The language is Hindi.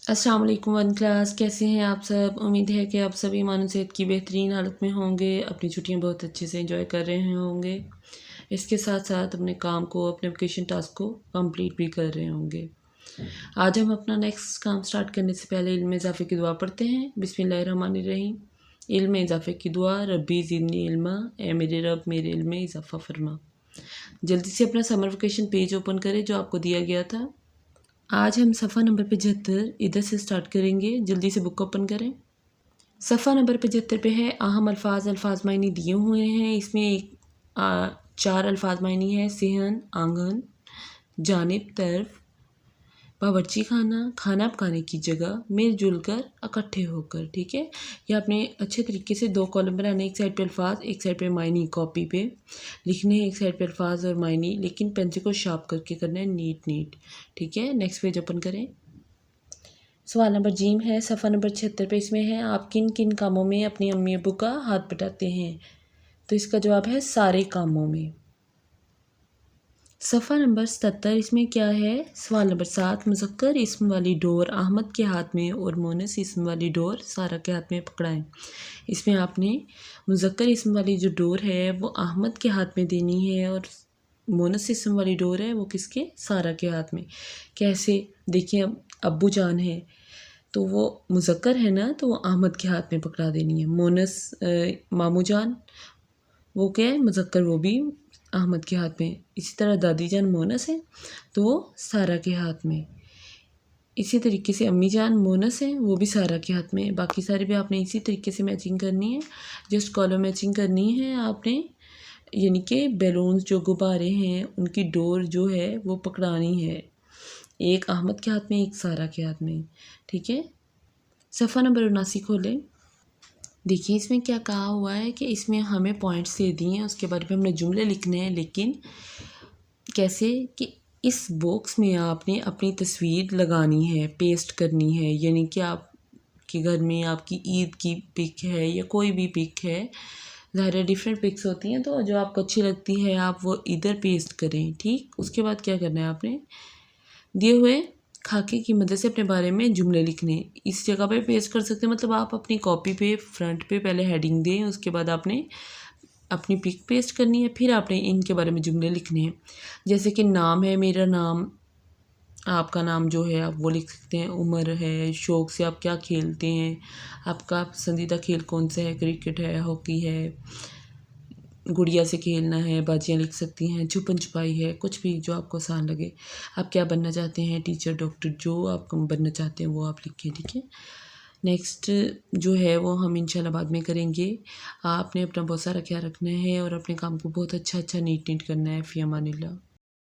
अस्सलाम वालेकुम वन क्लास, कैसे हैं आप सब। उम्मीद है कि आप सभी मानो सेहत की बेहतरीन हालत में होंगे, अपनी छुट्टियां बहुत अच्छे से एंजॉय कर रहे होंगे। इसके साथ साथ अपने काम को, अपने वेकेशन टास्क को कंप्लीट भी कर रहे होंगे। आज हम अपना नेक्स्ट काम स्टार्ट करने से पहले इल्म इजाफ़े की दुआ पढ़ते हैं। बिस्मिल्लाहिर्रहमानिर्रहीम। इल्म इजाफ़े की दुआ। रब्बी ज़िदनी इल्मा, ए मेरे रब मेरे इल्म में इजाफ़ा फरमा। जल्दी से अपना समर वेकेशन पेज ओपन करें जो आपको दिया गया था। आज हम सफ़ा नंबर 75 इधर से स्टार्ट करेंगे। जल्दी से बुक ओपन करें। सफ़ा नंबर 75 पे है अहम अल्फाज मायने दिए हुए हैं। इसमें 4 अल्फाज मायने हैं। सेहन, आंगन, जानिब, तरफ, बावर्ची खाना, खाना पकाने की जगह, मिलजुल कर, इकट्ठे होकर। ठीक है, ये आपने अच्छे तरीके से 2 कॉलम बनाने, एक साइड पे अल्फाज, एक साइड पे मायने कॉपी पे लिखने हैं, एक साइड पे अल्फाज और मायने, लेकिन पेंसिल को शार्प करके करना है, नीट। ठीक है, नेक्स्ट पेज ओपन करें। सवाल नंबर जीम है सफ़ा नंबर 76 पे। इसमें है आप किन किन कामों में अपनी अम्मी अब्बू का हाथ बटाते हैं। तो इसका जवाब है सारे कामों में। सफ़ा नंबर 77 इसमें क्या है। सवाल नंबर 7 मुज़क्कर इस्म वाली डोर अहमद के हाथ में और मोनस इस्म वाली डोर सारा के हाथ में पकड़ाएं। इसमें आपने मुज़क्कर इस्म वाली जो डोर है वो अहमद के हाथ में देनी है और मोनस इस्म वाली डोर है वो किसके, सारा के हाथ में। कैसे, देखिए अब अब्बू जान है तो वो मुज़क्कर है ना, तो वो अहमद के हाथ में पकड़ा देनी है। मोनस मामू जान वो क्या है, मुज़क्कर, वो भी अहमद के हाथ में। इसी तरह दादी जान मोनस है तो वो सारा के हाथ में। इसी तरीके से अम्मी जान मोनस है, वो भी सारा के हाथ में। बाकी सारे भी आपने इसी तरीके से मैचिंग करनी है, जस्ट कॉलम मैचिंग करनी है आपने। यानी कि बैलून्स जो गुब्बारे हैं उनकी डोर जो है वो पकड़ानी है, एक अहमद के हाथ में, एक सारा के हाथ में। ठीक है, सफ़ा नंबर 79 खोलें। देखिए इसमें क्या कहा हुआ है कि इसमें हमें पॉइंट्स दे दिए हैं, उसके बारे में हमने जुमले लिखने हैं, लेकिन कैसे कि इस बॉक्स में आपने अपनी तस्वीर लगानी है, पेस्ट करनी है। यानी कि आपके घर में आपकी ईद की पिक है या कोई भी पिक है, ज़ाहिर डिफरेंट पिक्स होती हैं, तो जो आपको अच्छी लगती है आप वो इधर पेस्ट करें। ठीक, उसके बाद क्या करना है, आपने दिए हुए खाके की मदद से अपने बारे में जुमले लिखने। इस जगह पे पेस्ट कर सकते हैं, मतलब आप अपनी कॉपी पे फ्रंट पे पहले हेडिंग दें, उसके बाद आपने अपनी पिक पेस्ट करनी है, फिर आपने इनके बारे में जुमले लिखने हैं। जैसे कि नाम है, मेरा नाम, आपका नाम जो है आप वो लिख सकते हैं। उम्र है, शौक़ से आप क्या खेलते हैं, आपका पसंदीदा खेल कौन सा है, क्रिकेट है, हॉकी है, गुड़िया से खेलना है, बाजियाँ लिख सकती हैं, छुपन छुपाई है, कुछ भी जो आपको आसान लगे। आप क्या बनना चाहते हैं, टीचर, डॉक्टर, जो आप बनना चाहते हैं वो आप लिखें। ठीक है, नेक्स्ट जो है वो हम इंशाल्लाह बाद में करेंगे। आपने अपना बहुत सारा ख्याल रखना है और अपने काम को बहुत अच्छा नीट करना है। फ़ी अमानिल्लाह।